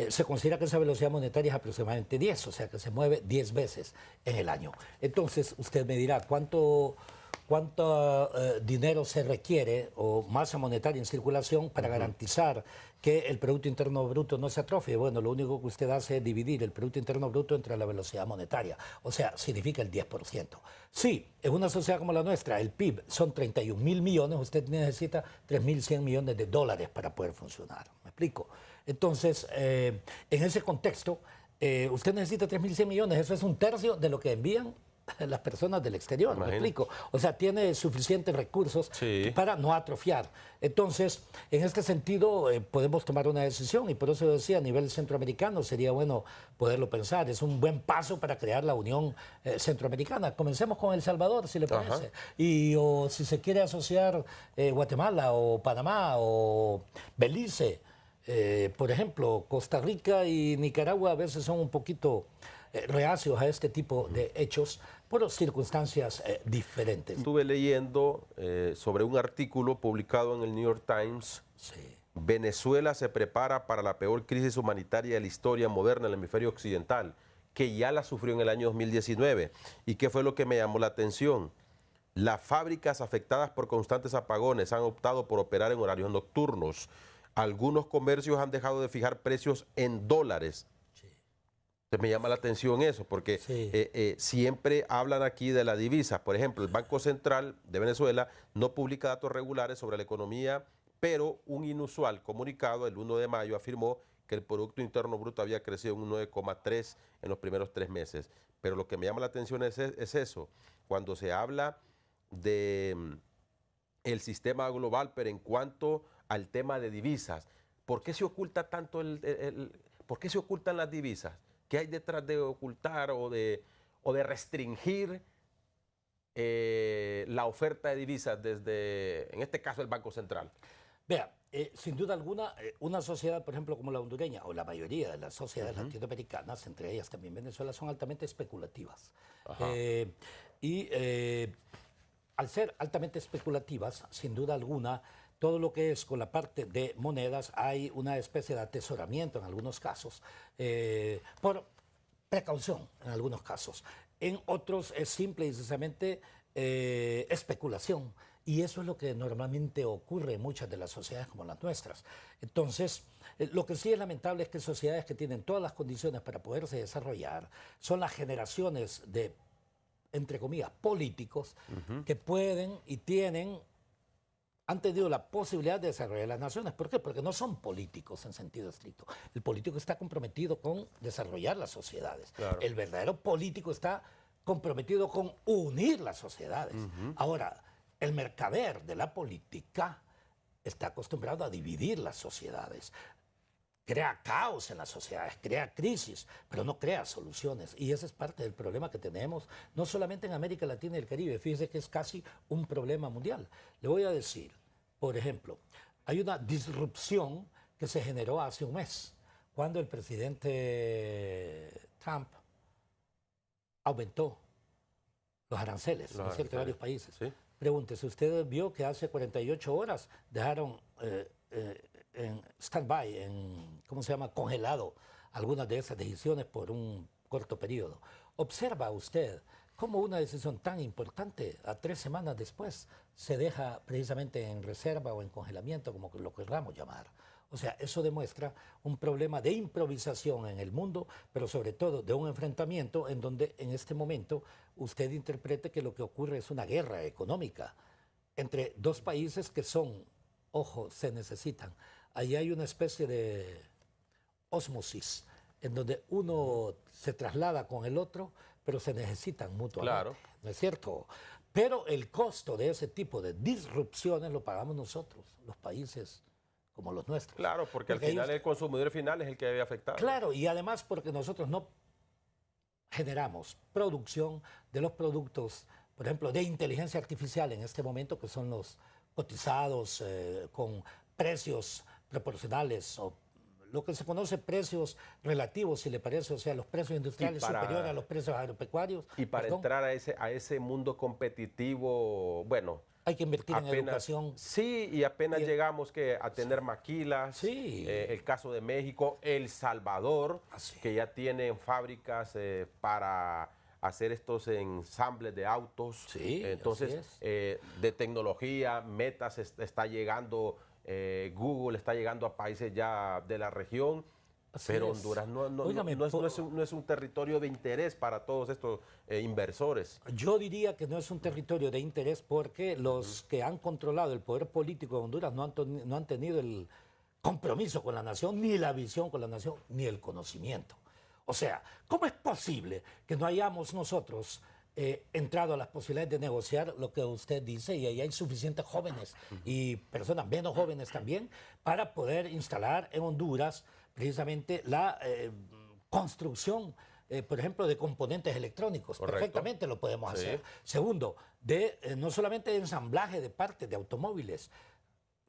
B: se considera que esa velocidad monetaria es aproximadamente 10, o sea que se mueve 10 veces en el año. Entonces, usted me dirá, ¿cuánto cuánto dinero se requiere o masa monetaria en circulación para garantizar que el Producto Interno Bruto no se atrofie. Bueno, lo único que usted hace es dividir el Producto Interno Bruto entre la velocidad monetaria, o sea, significa el 10%. Sí, en una sociedad como la nuestra, el PIB son 31.000 millones, usted necesita 3.100 millones de dólares para poder funcionar. ¿Me explico? Entonces, en ese contexto, usted necesita 3.100 millones, eso es un tercio de lo que envían las personas del exterior, me explico. O sea, tiene suficientes recursos para no atrofiar. Entonces, en este sentido, podemos tomar una decisión y por eso decía, a nivel centroamericano sería bueno poderlo pensar. Es un buen paso para crear la Unión Centroamericana. Comencemos con El Salvador, si le parece. Y o si se quiere asociar Guatemala o Panamá o Belice, por ejemplo, Costa Rica y Nicaragua a veces son un poquito reacios a este tipo de hechos por circunstancias diferentes.
A: Estuve leyendo sobre un artículo publicado en el New York Times. Venezuela se prepara para la peor crisis humanitaria de la historia moderna en el hemisferio occidental, que ya la sufrió en el año 2019. ¿Y qué fue lo que me llamó la atención? Las fábricas afectadas por constantes apagones han optado por operar en horarios nocturnos. Algunos comercios han dejado de fijar precios en dólares. Me llama la atención eso, porque siempre hablan aquí de la divisa. Por ejemplo, el Banco Central de Venezuela no publica datos regulares sobre la economía, pero un inusual comunicado el 1 de mayo afirmó que el Producto Interno Bruto había crecido un 9,3 en los primeros 3 meses. Pero lo que me llama la atención es eso, cuando se habla de el sistema global, pero en cuanto al tema de divisas, ¿por qué se oculta tanto por qué se ocultan las divisas? ¿Qué hay detrás de ocultar o de restringir la oferta de divisas desde, en este caso, el Banco Central?
B: Vea, sin duda alguna, una sociedad, por ejemplo, como la hondureña, o la mayoría de las sociedades latinoamericanas, entre ellas también Venezuela, son altamente especulativas. Al ser altamente especulativas, sin duda alguna, todo lo que es con la parte de monedas, hay una especie de atesoramiento en algunos casos, por precaución en algunos casos. En otros es simple y sencillamente especulación. Y eso es lo que normalmente ocurre en muchas de las sociedades como las nuestras. Entonces, lo que sí es lamentable es que sociedades que tienen todas las condiciones para poderse desarrollar son las generaciones de, entre comillas, políticos que pueden y han tenido la posibilidad de desarrollar las naciones. ¿Por qué? Porque no son políticos en sentido estricto. El político está comprometido con desarrollar las sociedades. Claro. El verdadero político está comprometido con unir las sociedades. Ahora, el mercader de la política está acostumbrado a dividir las sociedades. Crea caos en las sociedades, crea crisis, pero no crea soluciones. Y ese es parte del problema que tenemos, no solamente en América Latina y el Caribe. Fíjese que es casi un problema mundial. Le voy a decir, por ejemplo, hay una disrupción que se generó hace un mes, cuando el presidente Trump aumentó los aranceles, ¿no es cierto?, en varios países. ¿Sí? Pregúntese, ¿usted vio que hace 48 horas dejaron en stand-by, ¿cómo se llama?, congelado algunas de esas decisiones por un corto periodo? Observa usted cómo una decisión tan importante a 3 semanas después se deja precisamente en reserva o en congelamiento, como lo querramos llamar. O sea, eso demuestra un problema de improvisación en el mundo, pero sobre todo de un enfrentamiento en donde en este momento usted interprete que lo que ocurre es una guerra económica entre dos países que son, ojo, se necesitan. Ahí hay una especie de ósmosis en donde uno se traslada con el otro, pero se necesitan mutuamente. Claro. ¿No es cierto? Pero el costo de ese tipo de disrupciones lo pagamos nosotros, los países como los nuestros.
A: Claro, porque al final el consumidor final es el que debe afectar.
B: Claro, y además porque nosotros no generamos producción de los productos, por ejemplo, de inteligencia artificial en este momento, que son los cotizados con precios proporcionales o lo que se conoce precios relativos, si le parece, o sea, los precios industriales superiores a los precios agropecuarios.
A: Y para entrar a ese mundo competitivo, bueno,
B: hay que invertir en educación.
A: Sí, y apenas llegamos a tener maquilas.
B: Sí.
A: El caso de México, El Salvador, que ya tienen fábricas para hacer estos ensambles de autos.
B: Sí,
A: entonces, de tecnología, Meta está llegando, Google está llegando a países ya de la región. Pero Honduras no es un territorio de interés para todos estos inversores.
B: Yo diría que no es un territorio de interés porque los que han controlado el poder político de Honduras no han tenido el compromiso con la nación, ni la visión con la nación, ni el conocimiento. O sea, ¿cómo es posible que no hayamos nosotros entrado a las posibilidades de negociar lo que usted dice, y ahí hay suficientes jóvenes y personas menos jóvenes también para poder instalar en Honduras precisamente la construcción, por ejemplo, de componentes electrónicos? Correcto. Perfectamente lo podemos hacer. Sí. Segundo, no solamente de ensamblaje de partes de automóviles,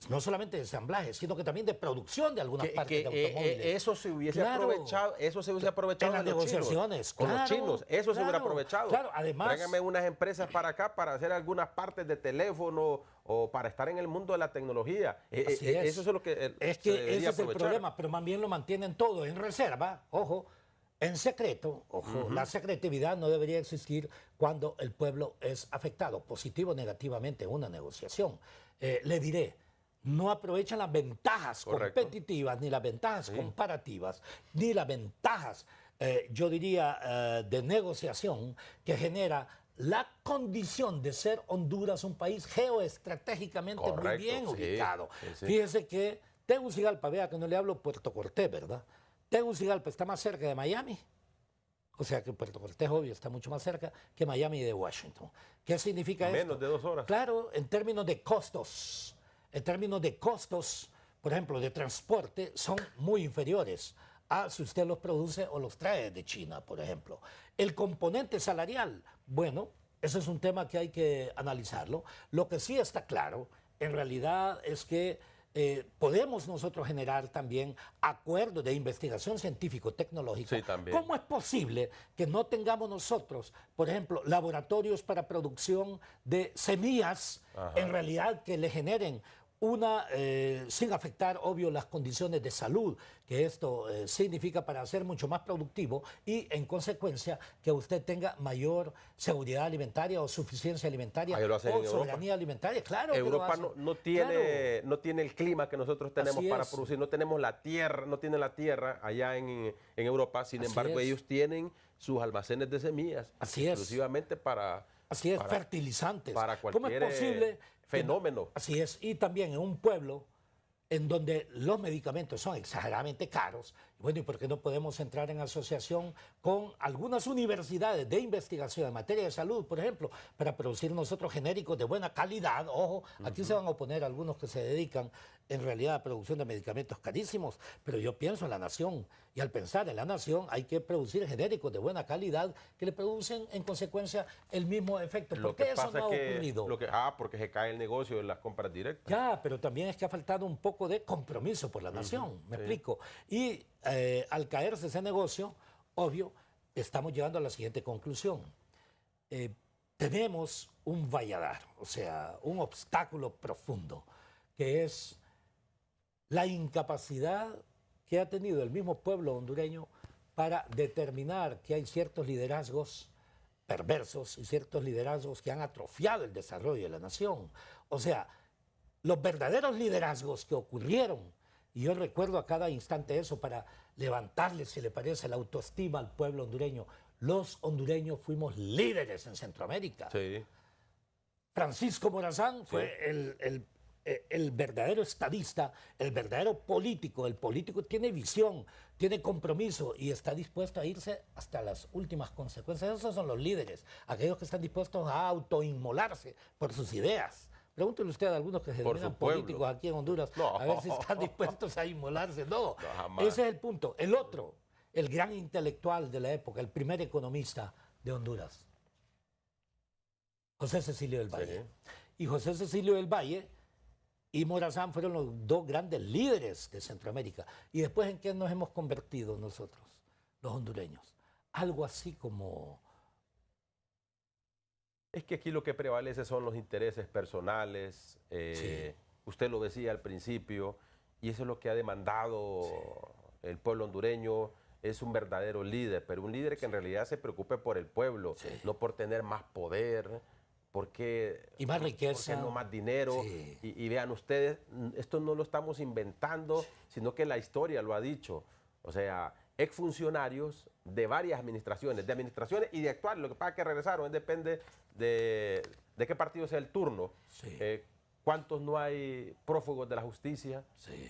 B: no solamente de ensamblaje, sino que también de producción de algunas partes de automóviles.
A: Eso se hubiese aprovechado, en
B: las negociaciones,
A: con los chinos. Eso se hubiera aprovechado.
B: Claro, además,
A: tráigame unas empresas para acá para hacer algunas partes de teléfono o para estar en el mundo de la tecnología. Eso es lo que
B: ese es el problema, pero más bien lo mantienen todo en reserva, ojo, en secreto. Ojo, la secretividad no debería existir cuando el pueblo es afectado, positivo o negativamente, en una negociación. Le diré, no aprovechan las ventajas competitivas, ni las ventajas comparativas, ni las ventajas, yo diría, de negociación que genera la condición de ser Honduras un país geoestratégicamente muy bien ubicado. Fíjese que Tegucigalpa, vea que no le hablo Puerto Cortés, ¿verdad? Tegucigalpa está más cerca de Miami. O sea que Puerto Cortés, obvio, está mucho más cerca que Miami y de Washington. ¿Qué significa esto?
A: Menos de 2 horas.
B: Claro, en términos de costos. En términos de costos, por ejemplo, de transporte, son muy inferiores a si usted los produce o los trae de China, por ejemplo. El componente salarial, bueno, ese es un tema que hay que analizarlo. Lo que sí está claro, en realidad, es que podemos nosotros generar también acuerdos de investigación científico-tecnológica.
A: Sí, también.
B: ¿Cómo es posible que no tengamos nosotros, por ejemplo, laboratorios para producción de semillas, en realidad que le generen sin afectar, obvio, las condiciones de salud que esto significa para ser mucho más productivo y, en consecuencia, que usted tenga mayor seguridad alimentaria o suficiencia alimentaria o soberanía alimentaria? Claro.
A: Europa no tiene el clima que nosotros tenemos para producir, no tenemos la tierra, no tienen la tierra allá en Europa, sin embargo, ellos tienen sus almacenes de semillas exclusivamente para...
B: fertilizantes.
A: Para cualquier
B: ¿Cómo es posible
A: fenómeno?
B: Así es, y también en un pueblo en donde los medicamentos son exageradamente caros. Bueno, ¿y por qué no podemos entrar en asociación con algunas universidades de investigación en materia de salud, por ejemplo, para producir nosotros genéricos de buena calidad? Ojo, aquí se van a oponer algunos que se dedican en realidad a la producción de medicamentos carísimos, pero yo pienso en la nación, y al pensar en la nación hay que producir genéricos de buena calidad que le producen en consecuencia el mismo efecto. ¿Por qué eso no ha ocurrido?
A: Porque se cae el negocio de las compras directas.
B: Ya, pero también es que ha faltado un poco de compromiso por la nación, me explico. Y al caerse ese negocio, obvio, estamos llegando a la siguiente conclusión. Tenemos un valladar, o sea, un obstáculo profundo, que es la incapacidad que ha tenido el mismo pueblo hondureño para determinar que hay ciertos liderazgos perversos y ciertos liderazgos que han atrofiado el desarrollo de la nación. O sea, los verdaderos liderazgos que ocurrieron, y yo recuerdo a cada instante eso para levantarle, si le parece, la autoestima al pueblo hondureño. Los hondureños fuimos líderes en Centroamérica.
A: Sí.
B: Francisco Morazán fue el verdadero estadista, el verdadero político. El político tiene visión, tiene compromiso y está dispuesto a irse hasta las últimas consecuencias. Esos son los líderes, aquellos que están dispuestos a autoinmolarse por sus ideas. Pregúntele usted a algunos que se denominan políticos aquí en Honduras, a ver si están dispuestos a inmolarse. No, ese es el punto. El otro, el gran intelectual de la época, el primer economista de Honduras, José Cecilio del Valle. Sí. Y José Cecilio del Valle y Morazán fueron los dos grandes líderes de Centroamérica. ¿Y después en qué nos hemos convertido nosotros, los hondureños? Algo así como...
A: Es que aquí lo que prevalece son los intereses personales. Usted lo decía al principio, y eso es lo que ha demandado el pueblo hondureño. es un verdadero líder, pero un líder que en realidad se preocupe por el pueblo, no por tener más poder,
B: y más riqueza,
A: no más dinero. Y vean ustedes, esto no lo estamos inventando, sino que la historia lo ha dicho. O sea, exfuncionarios de varias administraciones, y de actuales, lo que pasa es que regresaron, depende de qué partido sea el turno. ¿Cuántos no hay prófugos de la justicia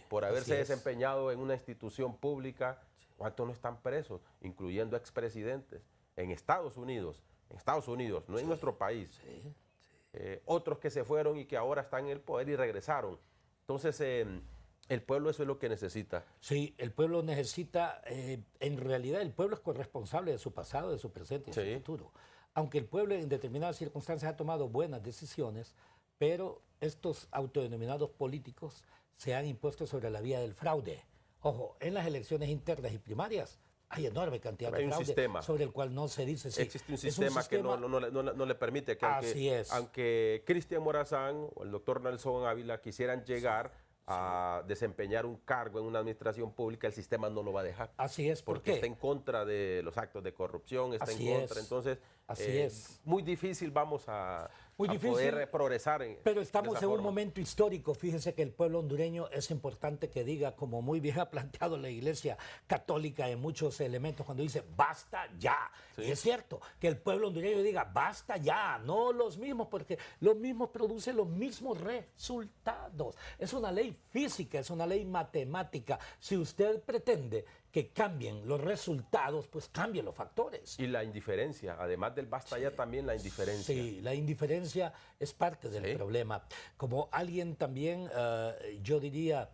A: por haberse desempeñado en una institución pública? ¿Cuántos no están presos, incluyendo expresidentes en Estados Unidos, no en nuestro país? Otros que se fueron y que ahora están en el poder y regresaron. Entonces, el pueblo eso es lo que necesita.
B: Sí, el pueblo necesita, en realidad el pueblo es corresponsable de su pasado, de su presente y de su futuro. Aunque el pueblo en determinadas circunstancias ha tomado buenas decisiones, pero estos autodenominados políticos se han impuesto sobre la vía del fraude. Ojo, en las elecciones internas y primarias hay enorme cantidad de fraude sobre el cual no se dice.
A: Existe un sistema que no le permite que aunque Cristian Morazán o el doctor Nelson Ávila quisieran llegar a desempeñar un cargo en una administración pública, el sistema no lo va a dejar.
B: Así es.
A: Porque está en contra de los actos de corrupción, está en contra. Entonces, muy difícil vamos a poder progresar.
B: Pero estamos en un momento histórico. Fíjese que el pueblo hondureño es importante que diga, como muy bien ha planteado la Iglesia Católica en muchos elementos, cuando dice basta ya. Y es cierto, que el pueblo hondureño diga basta ya, no los mismos, porque los mismos producen los mismos resultados. Es una ley física, es una ley matemática. Si usted pretende que cambien los resultados, pues cambien los factores.
A: Y la indiferencia, además del basta ya, también la indiferencia.
B: Sí, la indiferencia es parte del problema. Como alguien también, yo diría,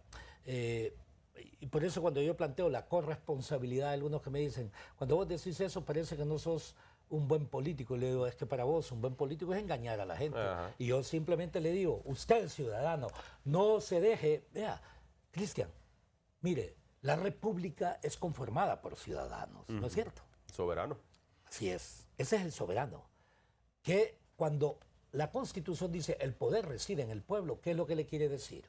B: y por eso cuando yo planteo la corresponsabilidad, algunos que me dicen, cuando vos decís eso parece que no sos un buen político. Y le digo, es que para vos un buen político es engañar a la gente. Y yo simplemente le digo, usted ciudadano, no se deje, vea, Cristian, mire, la república es conformada por ciudadanos, ¿no es cierto?
A: Soberano.
B: Así es, ese es el soberano. Que cuando la Constitución dice el poder reside en el pueblo, ¿qué es lo que le quiere decir?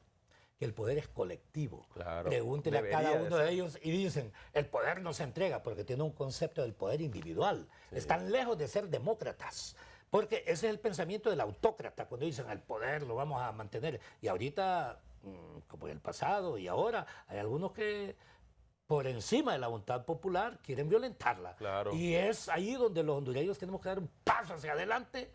B: Que el poder es colectivo.
A: Claro,
B: pregúntele a cada uno de ellos y dicen, el poder no se entrega porque tiene un concepto del poder individual. Están lejos de ser demócratas. Porque ese es el pensamiento del autócrata, cuando dicen el poder lo vamos a mantener. Y ahorita, como en el pasado y ahora, hay algunos que por encima de la voluntad popular quieren violentarla.
A: Claro.
B: Y es ahí donde los hondureños tenemos que dar un paso hacia adelante.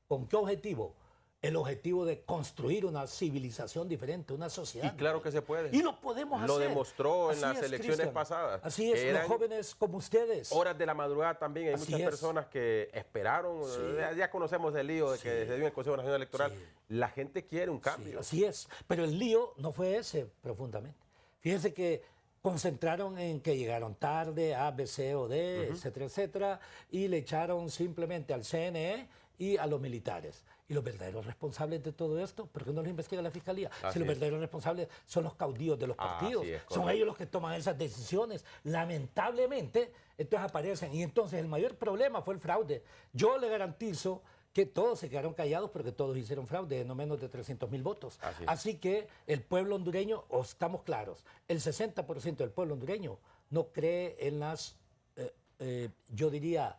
B: ¿Con qué objetivo? El objetivo de construir una civilización diferente, una sociedad.
A: Y claro que se puede.
B: Y lo podemos hacer.
A: Lo demostró en las elecciones pasadas.
B: Así es, los jóvenes como ustedes.
A: Horas de la madrugada también. Hay muchas personas que esperaron. Ya conocemos el lío de que se dio en el Consejo Nacional Electoral. La gente quiere un cambio.
B: Así es. Pero el lío no fue ese profundamente. Fíjense que concentraron en que llegaron tarde, A, B, C o D, etcétera, etcétera, y le echaron simplemente al CNE y a los militares. Y los verdaderos responsables de todo esto, ¿por qué no los investiga la Fiscalía? Si los verdaderos responsables son los caudillos de los partidos, son ellos los que toman esas decisiones. Lamentablemente, entonces aparecen. Y entonces el mayor problema fue el fraude. Yo le garantizo que todos se quedaron callados porque todos hicieron fraude, no menos de 300,000 votos. Así que el pueblo hondureño, estamos claros, el 60% del pueblo hondureño no cree en las, yo diría,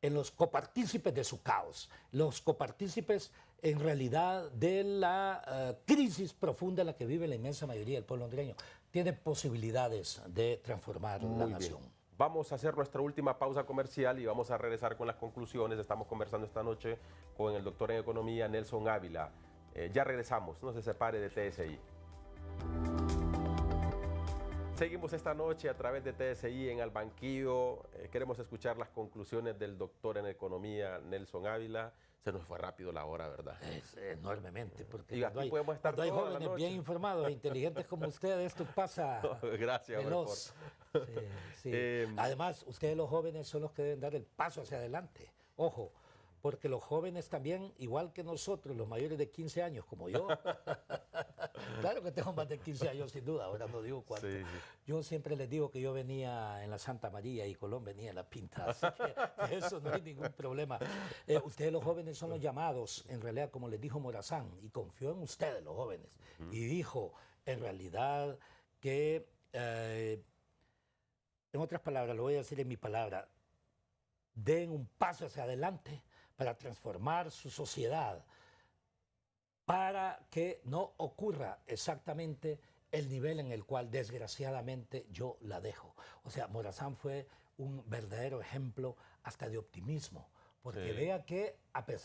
B: en los copartícipes de su caos, los copartícipes en realidad de la crisis profunda en la que vive la inmensa mayoría del pueblo hondureño. Tiene posibilidades de transformar la nación.
A: Vamos a hacer nuestra última pausa comercial y vamos a regresar con las conclusiones. Estamos conversando esta noche con el doctor en Economía, Nelson Ávila. Ya regresamos, no se separe de TSI. Seguimos esta noche a través de TSI en Al Banquillo. Queremos escuchar las conclusiones del doctor en Economía, Nelson Ávila. Se nos fue rápido la hora, ¿verdad?
B: Enormemente, porque
A: cuando
B: hay jóvenes bien informados e inteligentes como ustedes, esto pasa
A: Gracias,
B: veloz. Además, ustedes los jóvenes son los que deben dar el paso hacia adelante. Ojo, porque los jóvenes también, igual que nosotros, los mayores de 15 años, como yo, claro que tengo más de 15 años sin duda, ahora no digo cuánto. Yo siempre les digo que yo venía en la Santa María y Colón venía en la Pinta, así que eso no hay ningún problema. Ustedes los jóvenes son los llamados, en realidad, como les dijo Morazán, y confió en ustedes los jóvenes, y dijo, en realidad, que En otras palabras, lo voy a decir en mi palabra, den un paso hacia adelante para transformar su sociedad, para que no ocurra exactamente el nivel en el cual desgraciadamente yo la dejo. O sea, Morazán fue un verdadero ejemplo hasta de optimismo, porque
A: Sí.
B: vea que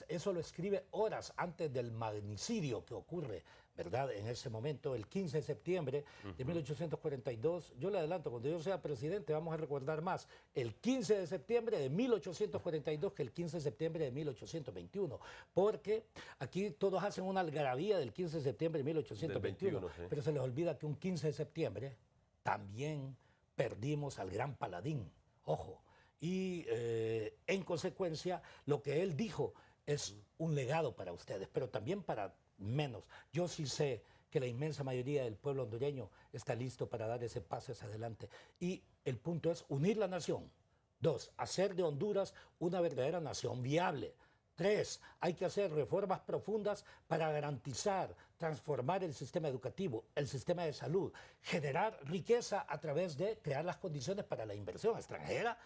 B: eso lo escribe horas antes del magnicidio que ocurre, ¿verdad? En ese momento, el 15 de septiembre de 1842. Yo le adelanto, cuando yo sea presidente vamos a recordar más el 15 de septiembre de 1842 que el 15 de septiembre de 1821, porque aquí todos hacen una algarabía del 15 de septiembre de 1821,
A: Del 21, sí.
B: pero se les olvida que un 15 de septiembre también perdimos al gran paladín, ojo, y en consecuencia lo que él dijo es un legado para ustedes, pero también para menos. Yo sí sé que la inmensa mayoría del pueblo hondureño está listo para dar ese paso hacia adelante. Y el punto es unir la nación. 2, hacer de Honduras una verdadera nación viable. 3, hay que hacer reformas profundas para garantizar, transformar el sistema educativo, el sistema de salud, generar riqueza a través de crear las condiciones para la inversión extranjera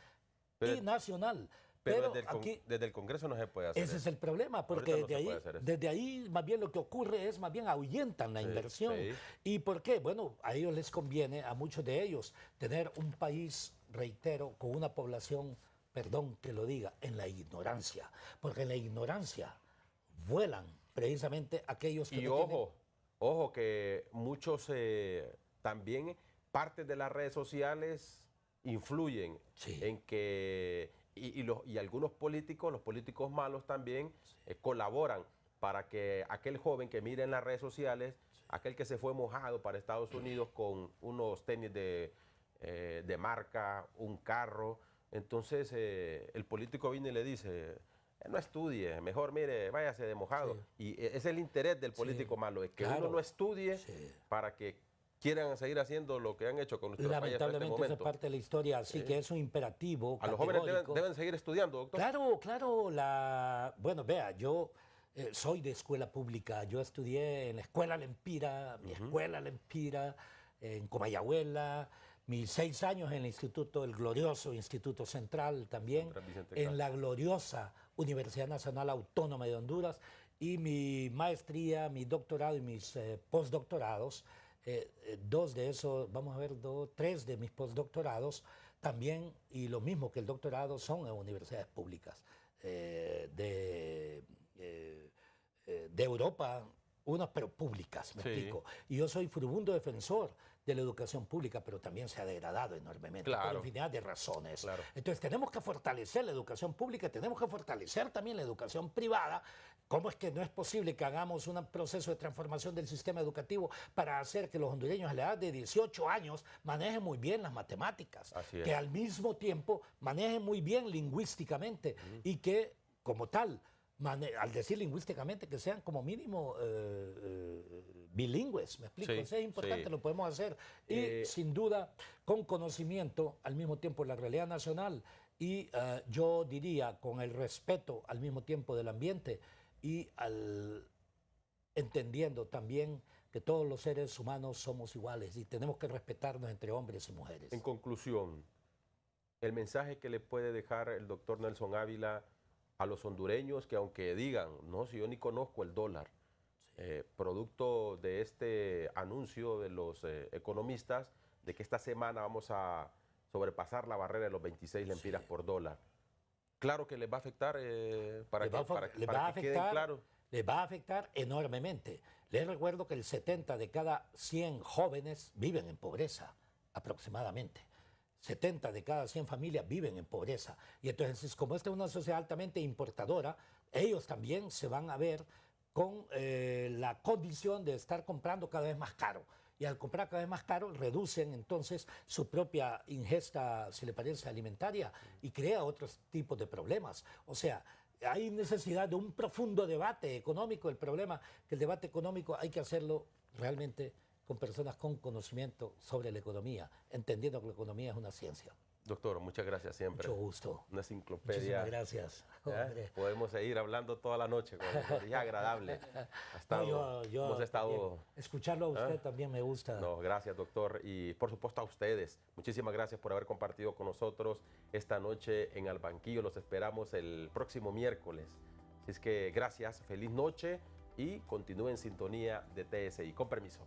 B: y nacional.
A: Pero
B: aquí,
A: desde el Congreso no se puede hacer
B: ese
A: eso.
B: es el problema, porque
A: Ahorita no se puede hacer eso.
B: desde ahí más bien lo que ocurre es más bien ahuyentan la inversión.
A: Sí.
B: ¿Y por qué? Bueno, a ellos les conviene, a muchos de ellos, tener un país, reitero, con una población, perdón que lo diga, en la ignorancia. Porque en la ignorancia vuelan precisamente aquellos que
A: Y
B: no
A: ojo, ojo que muchos también partes de las redes sociales influyen
B: Sí.
A: en que y algunos políticos, los políticos malos también colaboran para que aquel joven que mire en las redes sociales, aquel que se fue mojado para Estados Unidos con unos tenis de marca, un carro, entonces el político viene y le dice, no estudie, mejor mire, váyase de mojado.
B: Sí.
A: Y es el interés del político malo, es que
B: Claro.
A: uno no estudie
B: Sí.
A: para que quieran seguir haciendo lo que han hecho con nuestro país hasta este
B: Lamentablemente esa es
A: momento.
B: parte de la historia, así que es un imperativo
A: A los jóvenes
B: categórico.
A: deben seguir estudiando, doctor.
B: Claro, claro. Bueno, vea, yo soy de escuela pública. Yo estudié en la escuela Lempira, mi escuela Lempira, en Comayagüela, mis 6 años en el instituto, el glorioso Instituto Central también,
A: Central Vicente
B: en
A: Castro.
B: la gloriosa Universidad Nacional Autónoma de Honduras, y mi maestría, mi doctorado y mis postdoctorados. 2 de esos, vamos a ver, 3 de mis postdoctorados también, y lo mismo que el doctorado, son en universidades públicas de Europa, unas pero públicas, me
A: Sí.
B: explico. Y yo soy furibundo defensor de la educación pública, pero también se ha degradado enormemente por
A: Claro.
B: infinidad de razones.
A: Claro.
B: Entonces tenemos que fortalecer la educación pública, tenemos que fortalecer también la educación privada. ¿Cómo es que no es posible que hagamos un proceso de transformación del sistema educativo para hacer que los hondureños a la edad de 18 años manejen muy bien las matemáticas?
A: Así es.
B: Que al mismo tiempo manejen muy bien lingüísticamente y que, como tal, al decir lingüísticamente, que sean como mínimo bilingües, ¿me explico?
A: Sí,
B: Eso es importante,
A: sí.
B: lo podemos hacer. Y sin duda, con conocimiento, al mismo tiempo, la realidad nacional y yo diría, con el respeto al mismo tiempo del ambiente y entendiendo también que todos los seres humanos somos iguales y tenemos que respetarnos entre hombres y mujeres.
A: En conclusión, el mensaje que le puede dejar el doctor Nelson Ávila a los hondureños que aunque digan, no, si yo ni conozco el dólar, producto de este anuncio de los economistas de que esta semana vamos a sobrepasar la barrera de los 26 lempiras por dólar. Claro que les va a afectar para que queden claros.
B: Les va a afectar enormemente. Les recuerdo que el 70 de cada 100 jóvenes viven en pobreza, aproximadamente. 70 de cada 100 familias viven en pobreza. Y entonces, como esta es una sociedad altamente importadora, ellos también se van a ver con la condición de estar comprando cada vez más caro. Y al comprar cada vez más caro, reducen entonces su propia ingesta, si le parece, alimentaria, y crea otros tipos de problemas. O sea, hay necesidad de un profundo debate económico. El problema es que el debate económico hay que hacerlo realmente con personas con conocimiento sobre la economía, entendiendo que la economía es una ciencia.
A: Doctor, muchas gracias siempre.
B: Mucho gusto.
A: Una enciclopedia.
B: Muchísimas gracias.
A: Podemos seguir hablando toda la noche. Es agradable. Hemos estado...
B: Escucharlo a usted también me gusta.
A: No, gracias, doctor. Y por supuesto a ustedes. Muchísimas gracias por haber compartido con nosotros esta noche en Al Banquillo. Los esperamos el próximo miércoles. Así es que gracias, feliz noche y continúen en sintonía de TSI. Con permiso.